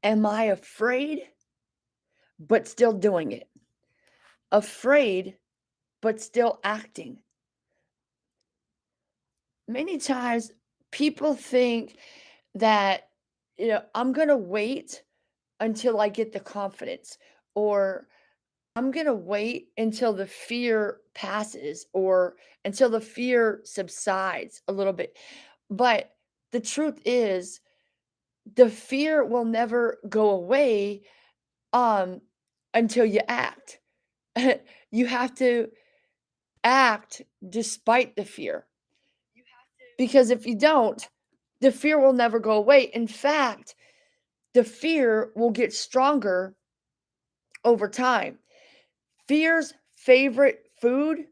Am I afraid but still doing it? Afraid but still acting? Many times people think that, I'm going to wait until I get the confidence, or I'm going to wait until the fear passes, or until the fear subsides a little bit. But the truth is, the fear will never go away um until you act. You have to act despite the fear, because if you don't, the fear will never go away. In fact, the fear will get stronger over time. Fear's favorite food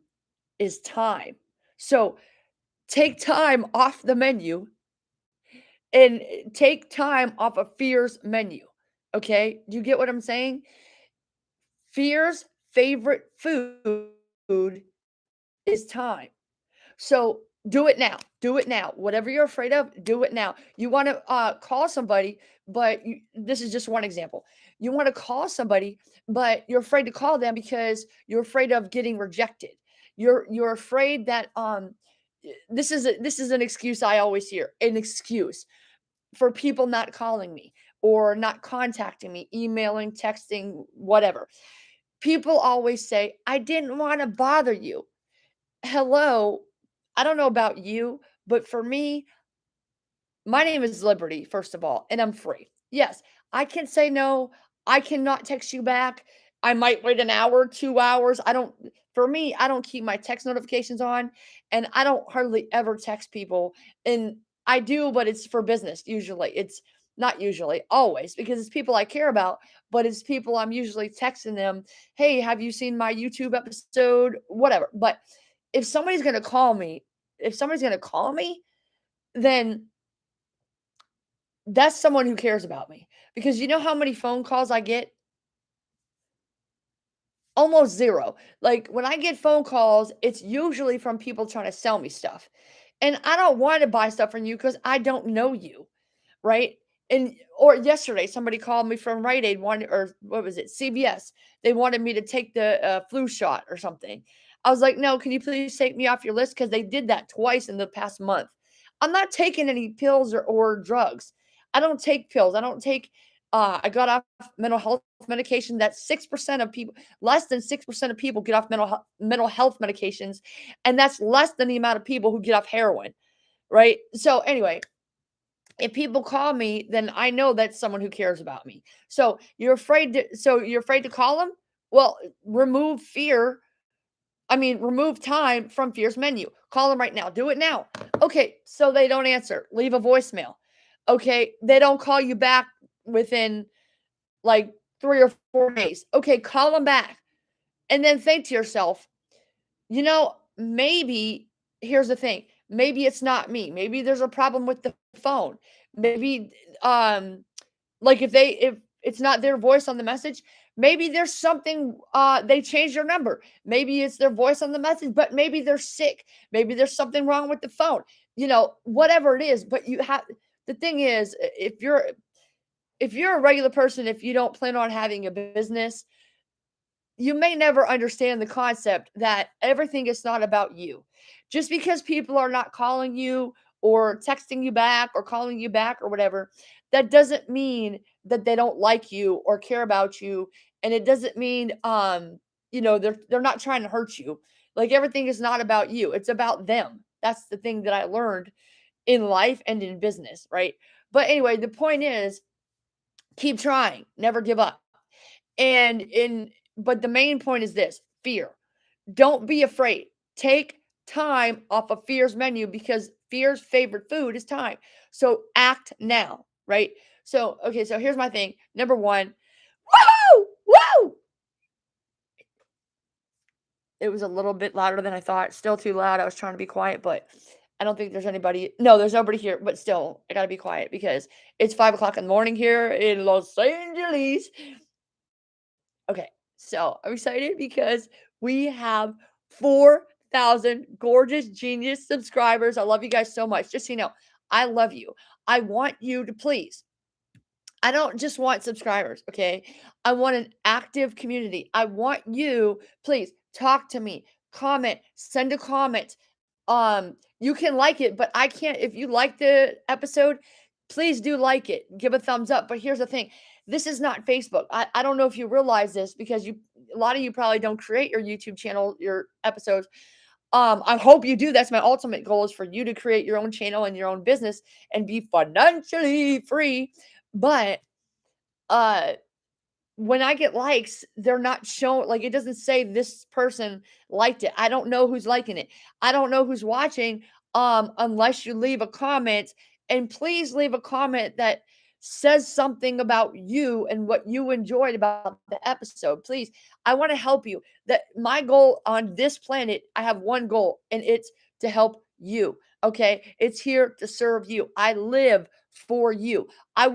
is time. So take time off the menu, and take time off of fear's menu. Okay? Do you get what I'm saying? Fear's favorite food is time. So do it now. Do it now. Whatever you're afraid of, do it now. You want to call somebody, but this is just one example. You want to call somebody, but you're afraid to call them because you're afraid of getting rejected. You're afraid that this is an excuse I always hear. An excuse for people not calling me or not contacting me, emailing, texting, whatever. People always say, "I didn't want to bother you." Hello, I don't know about you, but for me, my name is Liberty, first of all, and I'm free. Yes, I can say no. I cannot text you back. I might wait an hour, 2 hours. For me, I don't keep my text notifications on, and I don't hardly ever text people. And I do, but it's for business usually. It's not usually, always, because it's people I care about, but it's people I'm usually texting them, "Hey, have you seen my YouTube episode?" Whatever. But if somebody's going to call me, if somebody's going to call me, then that's someone who cares about me, because you know how many phone calls I get? Almost 0. Like, when I get phone calls, it's usually from people trying to sell me stuff, and I don't wanna buy stuff from you because I don't know you, right? And or yesterday, somebody called me from Rite Aid, wanted, or what was it? CVS. They wanted me to take the, flu shot or something. I was like, "No, can you please take me off your list?" Because they did that twice in the past month. I'm not taking any pills or drugs. I don't take pills. I don't take I got off mental health medication. That's 6% of people, less than 6% of people get off mental health medications, and that's less than the amount of people who get off heroin, right? So anyway, if people call me, then I know that's someone who cares about me. So you're afraid to call them? Well, remove fear. I mean, remove time from fear's menu. Call them right now. Do it now. Okay, so they don't answer. Leave a voicemail. Okay, they don't call you back within like 3 or 4 days. Okay, call them back. And then think to yourself, maybe here's the thing. Maybe it's not me. Maybe there's a problem with the phone. Maybe like if it's not their voice on the message, maybe there's something they changed their number. Maybe it's their voice on the message, but maybe they're sick. Maybe there's something wrong with the phone. Whatever it is, but you have the thing is, if you're a regular person, if you don't plan on having a business, you may never understand the concept that everything is not about you. Just because people are not calling you or texting you back or calling you back or whatever, that doesn't mean that they don't like you or care about you. And it doesn't mean they're not trying to hurt you. Like, everything is not about you. It's about them. That's the thing that I learned in life and in business, right? But anyway, the point is, keep trying, never give up. But the main point is this: fear. Don't be afraid. Take time off of fear's menu, because fear's favorite food is time. So act now, right? So, okay, so here's my thing. Number one, woohoo! Woo! It was a little bit louder than I thought. Still too loud. I was trying to be quiet, but I don't think there's anybody. No, there's nobody here, but still, I gotta be quiet because it's 5 o'clock in the morning here in Los Angeles. Okay, so I'm excited because we have 4,000 gorgeous genius subscribers. I love you guys so much. Just so you know, I love you. I want you to please I don't just want subscribers, okay? I want an active community. I want you, please talk to me, comment, send a comment. You can like it, but I can't if you like the episode, please do like it. Give a thumbs up. But here's the thing. This is not Facebook. I don't know if you realize this because you a lot of you probably don't create your YouTube channel, your episodes. I hope you do. That's my ultimate goal is for you to create your own channel and your own business and be financially free. But uh when I get likes, they're not shown like it doesn't say this person liked it. I don't know who's liking it. I don't know who's watching unless you leave a comment, and please leave a comment that says something about you and what you enjoyed about the episode. Please. I want to help you. That my goal on this planet, I have one goal and it's to help you. Okay? It's here to serve you. I live for you.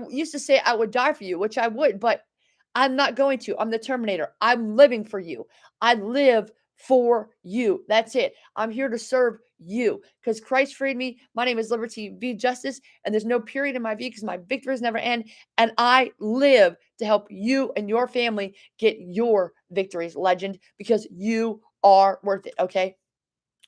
Used to say I would die for you, which I would, but I'm not going to. I'm the Terminator. I'm living for you. I live for you. That's it. I'm here to serve you because Christ freed me. My name is Liberty V Justice, and there's no period in my V because my victories never end. And I live to help you and your family get your victories, legend, because you are worth it. Okay.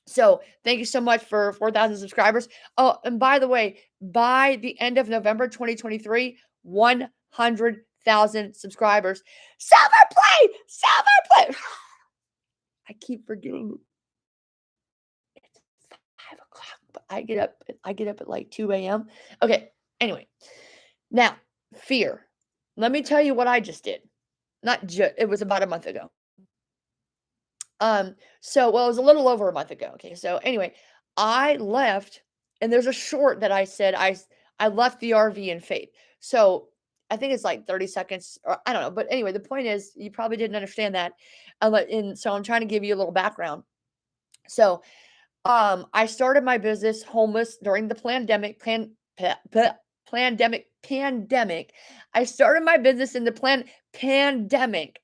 So thank you so much for 4,000 subscribers. Oh, and by the way, by the end of November 2023, 100,000 subscribers. Silver play! Silver play! I keep forgetting it's 5 o'clock, but I get up at like 2 a.m. Okay, anyway. Now, fear. Let me tell you what I just did. Not just it was about a month ago. Well, it was a little over a month ago. Okay. So anyway, I left and there's a short that I said I left the RV in faith. So I think it's like 30 seconds or I don't know. But anyway, the point is you probably didn't understand that. And so I'm trying to give you a little background. So I started my business homeless during the pandemic. I started my business in the pandemic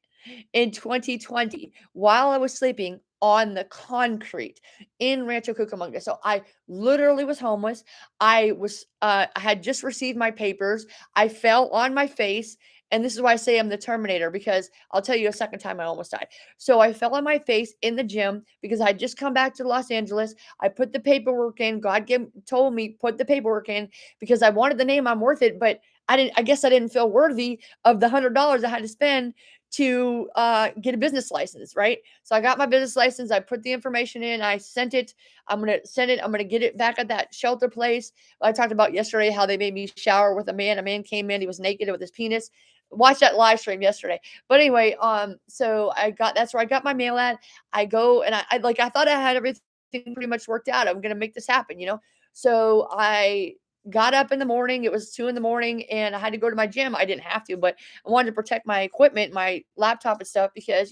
in 2020 while I was sleeping on the concrete in Rancho Cucamonga. So I literally was homeless. I had just received my papers. I fell on my face. And this is why I say I'm the Terminator because I'll tell you a second time I almost died. So I fell on my face in the gym because I just come back to Los Angeles. I put the paperwork in. Told me put the paperwork in because I wanted the name. I'm worth it, but I guess I didn't feel worthy of the $100 I had to spend to get a business license, right? So I got my business license. I put the information in. I sent it. I'm gonna send it. I'm gonna get it back at that shelter place I talked about yesterday. How they made me shower with a man. A man came in. He was naked with his penis. Watch that live stream yesterday. But anyway, so that's where I got my mail at. I go and I thought I had everything pretty much worked out. I'm gonna make this happen. So I got up in the morning. It was 2 in the morning and I had to go to my gym. I didn't have to, but I wanted to protect my equipment, my laptop and stuff because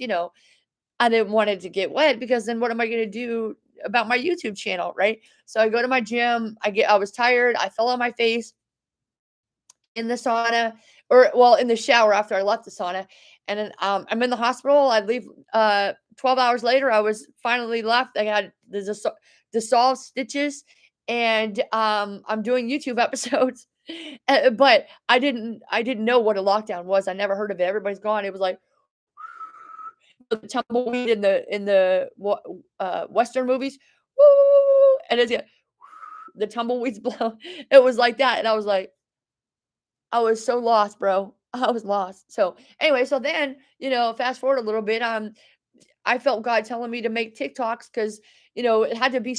I didn't want it to get wet because then what am I going to do about my YouTube channel, right? So I go to my gym. I was tired. I fell on my face in the sauna or well in the shower after I left the sauna. And then I'm in the hospital. I leave 12 hours later. I was finally left. I had the dissolved stitches and I'm doing YouTube episodes. But I didn't know what a lockdown was. I never heard of it. Everybody's gone. It was like the tumbleweed in the Western movies. Woo! And it's yeah, the tumbleweeds blow. It was like that. And I was so lost, bro. I was lost. So anyway, so then, fast forward a little bit. I felt God telling me to make TikToks because it had to be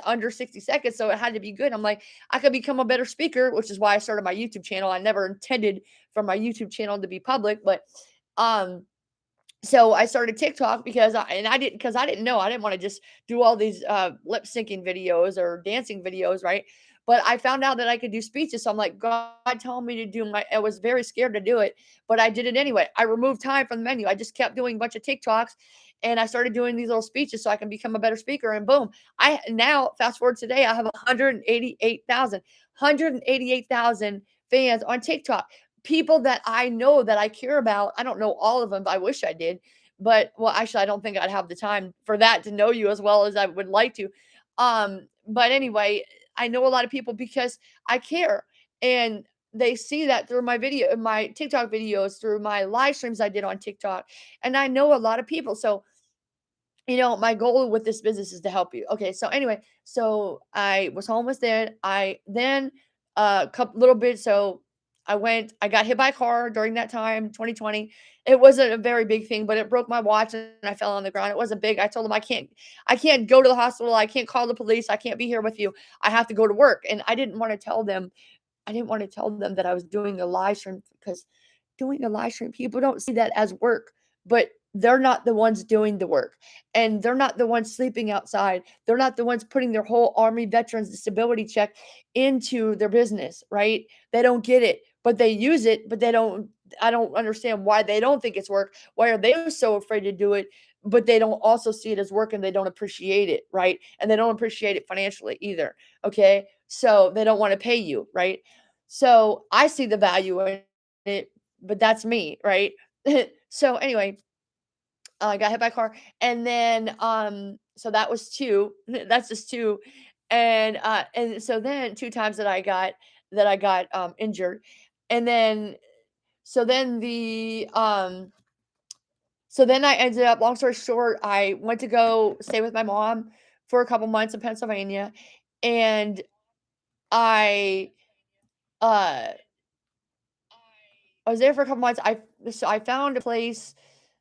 under 60 seconds. So it had to be good. I'm like, I could become a better speaker, which is why I started my YouTube channel. I never intended for my YouTube channel to be public, but um so I started TikTok because I didn't know. I didn't want to just do all these lip syncing videos or dancing videos, right? But I found out that I could do speeches. So I'm like, God told me to do I was very scared to do it, but I did it anyway. I removed time from the menu. I just kept doing a bunch of TikToks and I started doing these little speeches so I can become a better speaker. And boom, I now fast forward today, I have 188,000 fans on TikTok, people that I know that I care about. I don't know all of them, but I wish I did. But well, actually, I don't think I'd have the time for that to know you as well as I would like to. But anyway, I know a lot of people because I care. And they see that through my TikTok videos, through my live streams I did on TikTok, and I know a lot of people. So, my goal with this business is to help you. Okay, so anyway, so I was homeless then. I then couple little bit so I got hit by a car during that time, 2020. It wasn't a very big thing, but it broke my watch and I fell on the ground. It wasn't big. I told them I can't go to the hospital. I can't call the police. I can't be here with you. I have to go to work. And I didn't want to tell them that I was doing a live stream because doing a live stream, people don't see that as work, but they're not the ones doing the work. And they're not the ones sleeping outside. They're not the ones putting their whole Army veterans disability check into their business, right? They don't get it, but they use it, but I don't understand why they don't think it's work. Why are they so afraid to do it? But they don't also see it as work and they don't appreciate it, right? And they don't appreciate it financially either. Okay. So they don't want to pay you, right? So I see the value in it, but that's me, right? So anyway, I got hit by a car, and then so that was two. That's just two, and so then two times that I got injured, and then so then the so then I ended up. Long story short, I went to go stay with my mom for a couple months in Pennsylvania, and I uh I was there for a couple months. I found a place.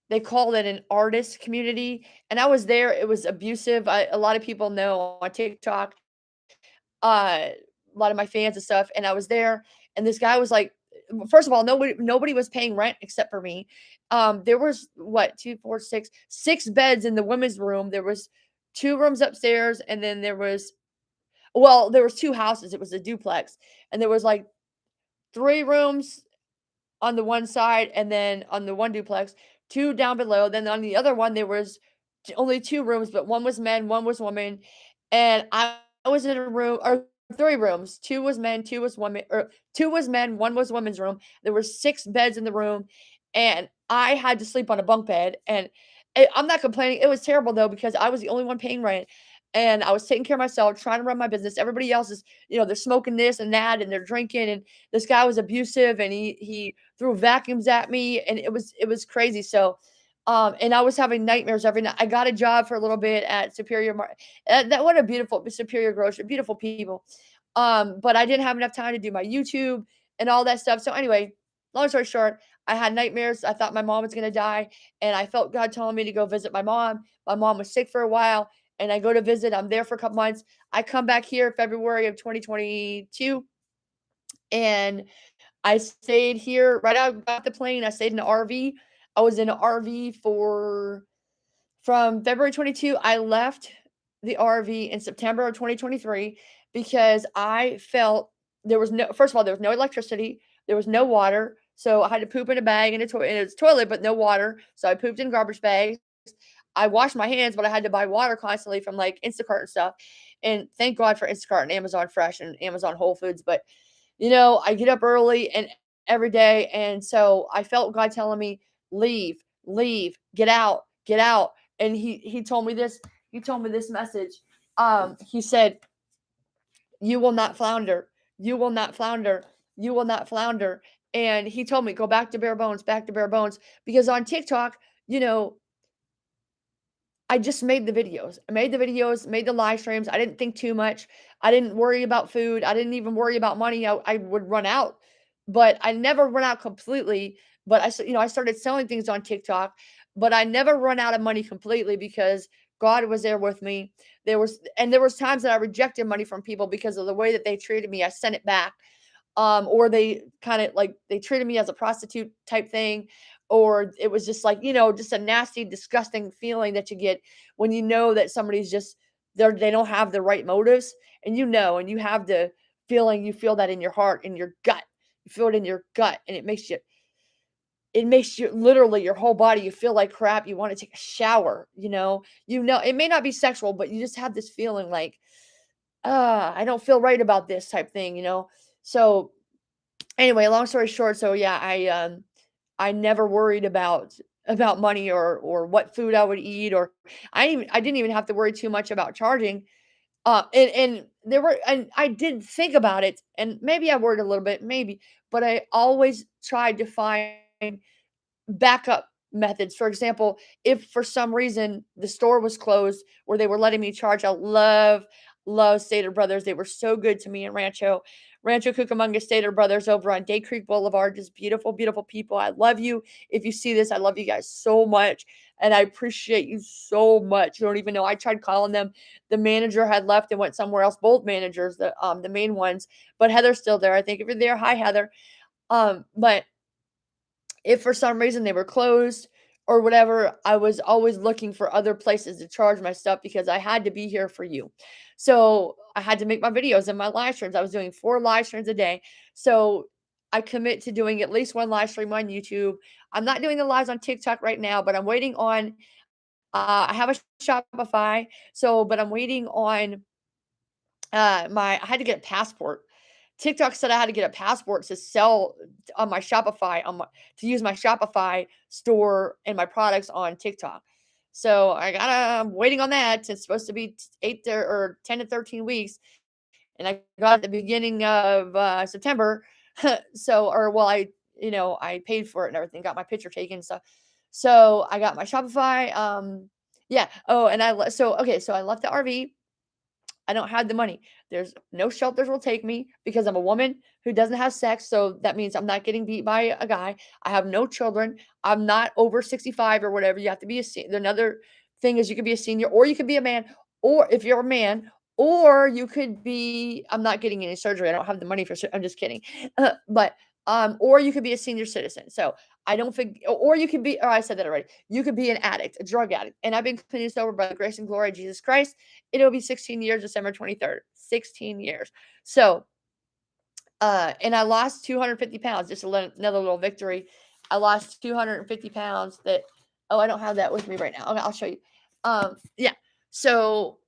They called it an artist community, and I was there. It was abusive. A lot of people know on TikTok, a lot of my fans and stuff, and I was there, and this guy was like, first of all, nobody was paying rent except for me. There was what, two, four, six beds in the women's room. There was two rooms upstairs, and then there was two houses. It was a duplex, and there was like three rooms on the one side, and then on the one duplex, 2 down below, then on the other one, there was only 2 rooms, but one was men, one was woman, and I was in a room or 3 rooms, 2 was men, 2 was women, or 2 was men, 1 was women's room. There were 6 beds in the room, and I had to sleep on a bunk bed, and I'm not complaining. It was terrible though because I was the only one paying rent, and I was taking care of myself, trying to run my business. Everybody else is, they're smoking this and that, and they're drinking, and this guy was abusive, and he threw vacuums at me, and it was crazy. So, and I was having nightmares every night. I got a job for a little bit at that what a beautiful Superior Grocery, beautiful people. But I didn't have enough time to do my YouTube and all that stuff. So anyway, long story short, I had nightmares. I thought my mom was gonna die, and I felt God telling me to go visit my mom. My mom was sick for a while, and I go to visit. I'm there for a couple months. I come back here February of 2022, and I stayed here right out got the plane. I stayed in an RV. I was in an RV from February 22. I left the RV in September of 2023 because I felt first of all, there was no electricity, there was no water. So I had to poop in a bag in a toilet, but no water. So I pooped in garbage bags. I washed my hands, but I had to buy water constantly from like Instacart and stuff. And thank God for Instacart and Amazon Fresh and Amazon Whole Foods. But I get up early and every day. And so I felt God telling me, leave, leave, get out, get out. And he told me this message. He said, you will not flounder, you will not flounder, you will not flounder. And he told me, go back to bare bones. Because on TikTok, you know, I just made the videos. I made the videos, made the live streams. I didn't think too much. I didn't worry about food. I didn't even worry about money. I would run out, but I never run out completely. But I started selling things on TikTok, but I never run out of money completely because God was there with me. There was times that I rejected money from people because of the way that they treated me. I sent it back, or they kind of like they treated me as a prostitute type thing, or it was just like, just a nasty, disgusting feeling that you get when you know that somebody's just they don't have the right motives, and you have the feeling, you feel that in your heart, in your gut, you feel it in your gut, and it makes you literally your whole body, you feel like crap, you want to take a shower, it may not be sexual, but you just have this feeling like, I don't feel right about this type thing. So anyway, long story short, so yeah, I never worried about money or what food I would eat, or I didn't even have to worry too much about charging. And I did think about it, and maybe I worried a little bit, maybe, but I always tried to find backup methods. For example, if for some reason the store was closed where they were letting me charge, I love Stater Brothers. They were so good to me in Rancho Cucamonga Stater Brothers over on Day Creek Boulevard. Just beautiful, beautiful people. I love you. If you see this, I love you guys so much. And I appreciate you so much. You don't even know. I tried calling them. The manager had left and went somewhere else. Both managers, the main ones, but Heather's still there. I think if you're there, hi Heather. But if for some reason they were closed or whatever, I was always looking for other places to charge my stuff because I had to be here for you. So I had to make my videos and my live streams. I was doing 4 live streams a day. So I commit to doing at least one live stream on YouTube. I'm not doing the lives on TikTok right now, but I'm waiting on, I have a Shopify. So, but I'm waiting on I had to get a passport. TikTok said I had to get a passport to sell on my Shopify to use my Shopify store and my products on TikTok. So I'm waiting on that. It's supposed to be 10 to 13 weeks, and I got it at the beginning of September. So, or well, I paid for it and everything, got my picture taken and stuff. So I got my Shopify. Yeah. Oh, and so I left the RV. I don't have the money. There's no shelters will take me because I'm a woman who doesn't have sex. So that means I'm not getting beat by a guy. I have no children. I'm not over 65 or whatever. You have to be a senior. Another thing is you could be a senior or you could be a man, or if you're a man, or you could be, I'm not getting any surgery. I don't have the money for, I'm just kidding. But, or you could be a senior citizen. So I don't think, or you could be, or I said that already. You could be an addict, a drug addict. And I've been clean sober by the grace and glory of Jesus Christ. It'll be 16 years, December 23rd. 16 years. So, and I lost 250 pounds, just another little victory. I lost 250 pounds oh, I don't have that with me right now. Okay, I'll show you. Yeah. So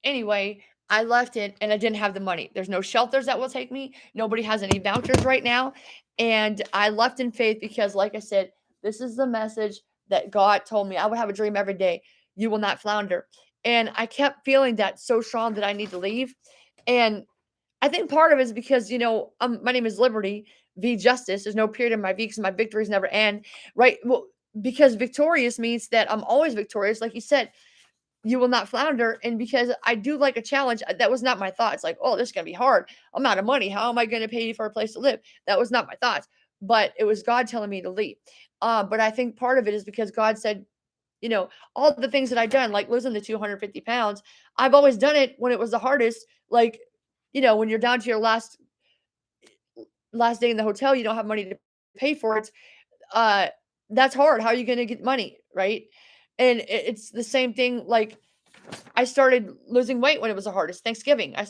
anyway, I left it and I didn't have the money. There's no shelters that will take me. Nobody has any vouchers right now. And I left in faith because, like I said, this is the message that God told me. I would have a dream every day. You will not flounder. And I kept feeling that so strong that I need to leave. And I think part of it is because, my name is Liberty V Justice. There's no period in my V because my victories never end. Right. Well, because victorious means that I'm always victorious. Like you said, you will not flounder. And because I do like a challenge, that was not my thoughts. Like, oh, this is gonna be hard. I'm out of money. How am I gonna pay you for a place to live? That was not my thoughts. But it was God telling me to leave. But I think part of it is because God said, all the things that I've done, like losing the 250 pounds, I've always done it when it was the hardest. Like, when you're down to your last day in the hotel, you don't have money to pay for it. Uh, that's hard. How are you gonna get money, right? And it's the same thing. Like I started losing weight when it was the hardest. Thanksgiving. I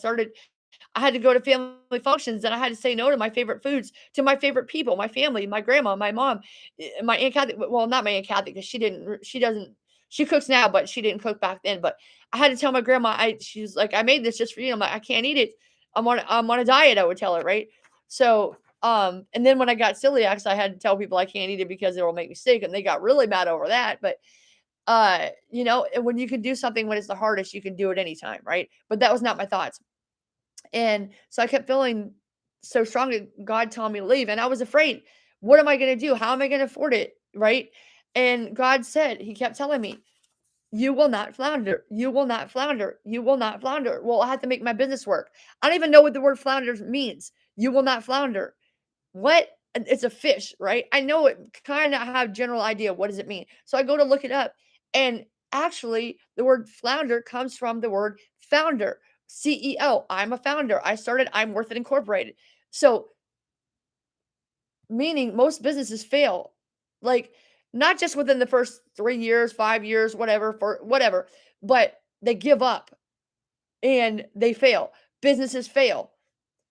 had to go to family functions and I had to say no to my favorite foods, to my favorite people, my family, my grandma, my mom, my Aunt Kathy. Well, not my Aunt Kathy because she cooks now, but she didn't cook back then. But I had to tell my grandma, she's like, I made this just for you. I'm like, I can't eat it. I'm on a diet, I would tell her, right? So, and then when I got celiac, I had to tell people I can't eat it because it will make me sick. And they got really mad over that. But and when you can do something when it's the hardest, you can do it anytime, right? But that was not my thoughts. And so I kept feeling so strong that God told me to leave. And I was afraid. What am I going to do? How am I going to afford it? Right. And God said, He kept telling me, you will not flounder. You will not flounder. You will not flounder. Well, I have to make my business work. I don't even know what the word flounder means. You will not flounder. What? It's a fish, right? I know it, kind of have general idea what does it mean. So I go to look it up, and actually the word flounder comes from the word founder. CEO. I'm a founder. I started I'm Worth It Incorporated. So meaning most businesses fail. Like not just within the first 3 years, 5 years, whatever, for whatever, but they give up and they fail. Businesses fail.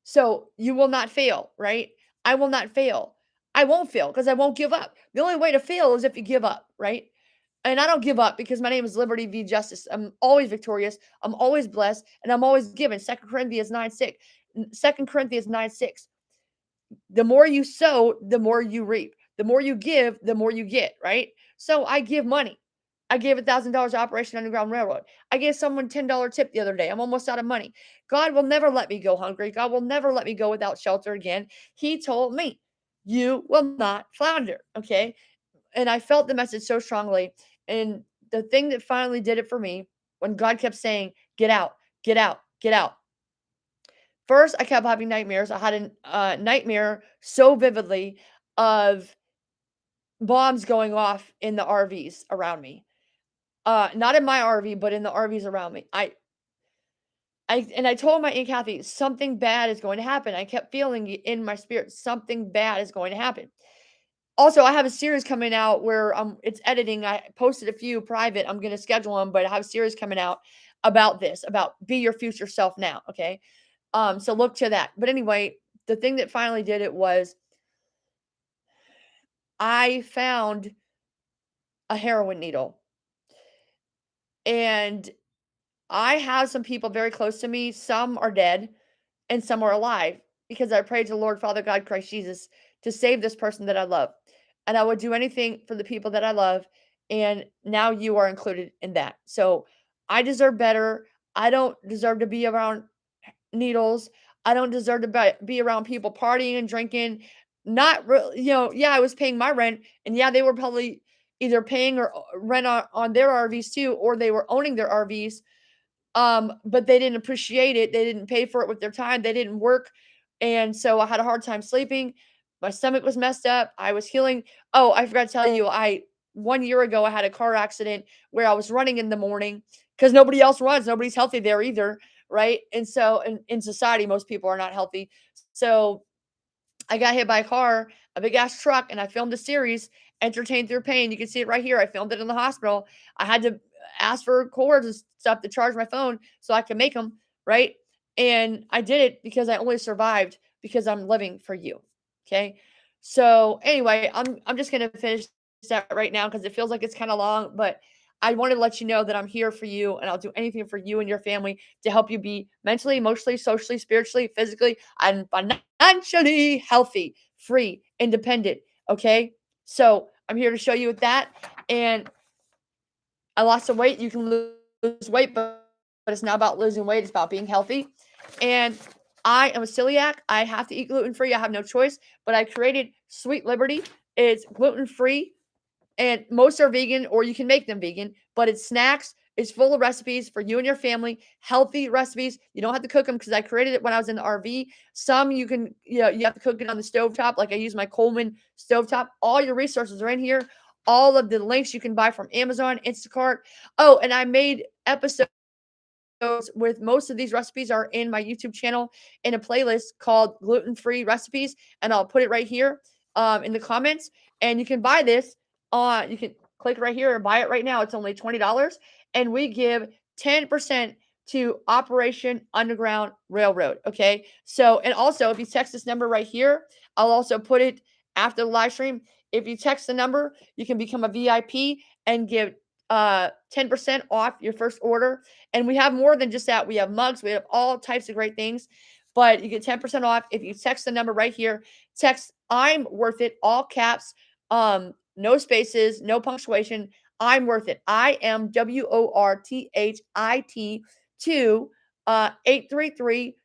So you will not fail, right? I will not fail. I won't fail because I won't give up. The only way to fail is if you give up, right? And I don't give up because my name is Liberty v. Justice. I'm always victorious. I'm always blessed, and I'm always given. 2 Corinthians 9:6. 2 Corinthians 9:6. The more you sow, the more you reap. The more you give, the more you get, right? So I give money. I gave $1,000 to Operation Underground Railroad. I gave someone $10 tip the other day. I'm almost out of money. God will never let me go hungry. God will never let me go without shelter again. He told me, "You will not flounder." Okay. And I felt the message so strongly. And the thing that finally did it for me, when God kept saying, "Get out, get out, get out." First, I kept having nightmares. I had a nightmare so vividly of bombs going off in the RVs around me. Not in my RV, but in the RVs around me. I told my Aunt Kathy, something bad is going to happen. I kept feeling it in my spirit, something bad is going to happen. Also, I have a series coming out where it's editing. I posted a few private. I'm gonna schedule them, but I have a series coming out about this, about be your future self now. Okay. So look to that. But anyway, the thing that finally did it was I found a heroin needle. And I have some people very close to me. Some are dead and some are alive because I prayed to the Lord, Father God, Christ Jesus to save this person that I love. And I would do anything for the people that I love. And now you are included in that. So I deserve better. I don't deserve to be around needles. I don't deserve to be around people partying and drinking. Not really, yeah, I was paying my rent. And yeah, they were probably either paying or rent on their RVs too, or they were owning their RVs, but they didn't appreciate it. They didn't pay for it with their time. They didn't work. And so I had a hard time sleeping. My stomach was messed up. I was healing. Oh, I forgot to tell you, I 1 year ago I had a car accident where I was running in the morning because nobody else runs. Nobody's healthy there either. Right. And so in society, most people are not healthy. So I got hit by a car, a big ass truck, and I filmed a series, Entertained Through Pain. You can see it right here. I filmed it in the hospital. I had to ask for cords and stuff to charge my phone so I could make them, right? And I did it because I only survived because I'm living for you. Okay. So anyway, I'm just gonna finish that right now because it feels like it's kind of long, but I wanted to let you know that I'm here for you and I'll do anything for you and your family to help you be mentally, emotionally, socially, spiritually, physically, and financially healthy, free, independent. Okay. So I'm here to show you with that. And I lost some weight. You can lose weight, but it's not about losing weight. It's about being healthy. And I am a celiac. I have to eat gluten free. I have no choice. But I created Sweet Liberty. It's gluten free and most are vegan or you can make them vegan, but it's snacks. It's full of recipes for you and your family, healthy recipes. You don't have to cook them because I created it when I was in the RV. Some you can, you have to cook it on the stovetop. Like I use my Coleman stovetop. All your resources are in here. All of the links you can buy from Amazon, Instacart. Oh, and I made episodes with most of these recipes are in my YouTube channel in a playlist called Gluten Free Recipes, and I'll put it right here in the comments. And you can buy this on. You can click right here and buy it right now. It's only $20, and we give 10% to Operation Underground Railroad. Okay, so and also if you text this number right here, I'll also put it after the live stream. If you text the number, you can become a VIP and give 10% off your first order. And we have more than just that. We have mugs, we have all types of great things, but you get 10% off if you text the number right here. Text I'm worth it, all caps, no spaces, no punctuation. I'm worth it. I am WORTHIT to 833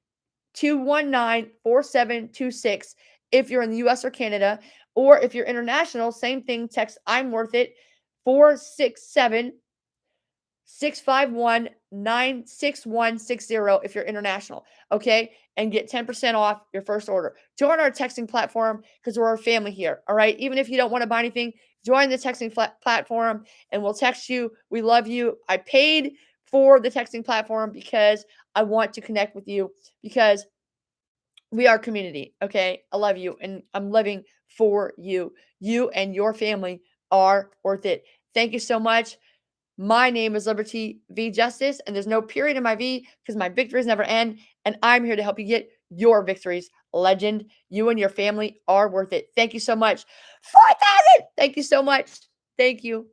219-4726 if you're in the US or Canada. Or if you're international, same thing, text I'm worth it 467 651-96160 if you're international. Okay. And get 10% off your first order. Join our texting platform because we're a family here. All right. Even if you don't want to buy anything, join the texting platform and we'll text you. We love you. I paid for the texting platform because I want to connect with you because we are community. Okay. I love you and I'm living for you. You and your family are worth it. Thank you so much. My name is Liberty V Justice, and there's no period in my V because my victories never end. And I'm here to help you get your victories. Legend, you and your family are worth it. Thank you so much. 4,000. Thank you so much. Thank you.